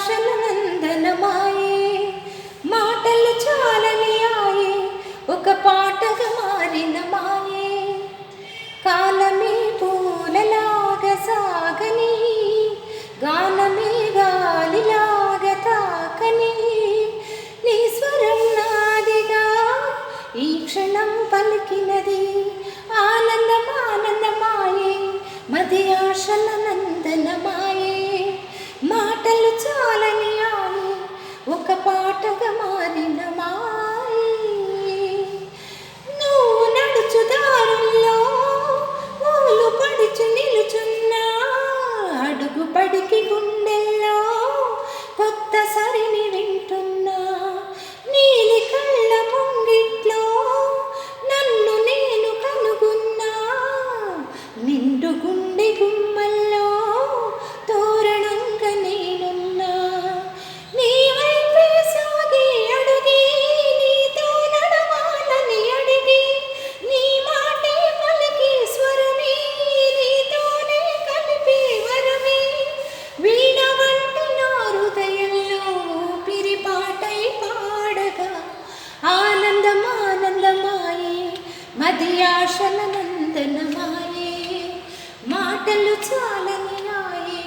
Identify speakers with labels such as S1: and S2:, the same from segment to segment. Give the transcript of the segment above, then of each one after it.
S1: ఆశల నందనమాయే మాటలు చాలని ఆయే ఒక పాటగా మారిన మాయే కాలమే పూలలాగా సాగని గానమే గాలిలాగా తాకని నీ స్వరం నాదిగా ఈ క్షణం పలికినది ఆనందం ఆనందమాయే మది ఆశల నందనమాయే మాటలు చాలని ఆయే ఒక పాటగా మారిన మాయే నువ్వు నడుచు దారుల్లో పూలు పడుచు నిలుచున్నా అడుగు పడికి గుండెల్లో కొత్త సరిని వింటున్నా నీలి కళ్ళ ముంగిట్లో నన్ను నేను కనుగొన్నా నిండు గుండె గుమ్మల్లో తోరణంగా నేనున్నా నీ వైపే సాగి అడుగి నీతో నడవాలని అడిగి నీ మాటే పలికి స్వరమే నీతోనే కలిపే వరమే వీణ వంటి నా హృదయంలో పిరిపాటై పాడగా ఆనందం ఆనందమాయే మది ఆశల నందనమాయే మాటలు చాలని ఆయే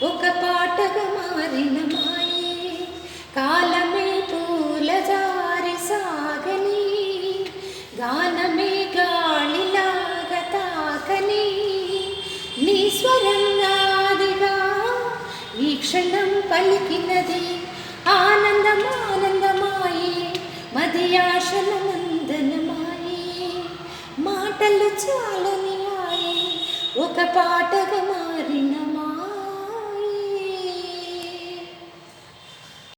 S1: ఒక పాటగా మారిన మాయే కాలమే పూల జారి సాగని గానమే గాలిలాగా తాకని నీ స్వరం నాదిగా ఈ క్షణం పలికినది ఆనందం ఆనందమాయే మది ఆశల నందనమాయే మాటలు చాలని ఆయే ఒక పాట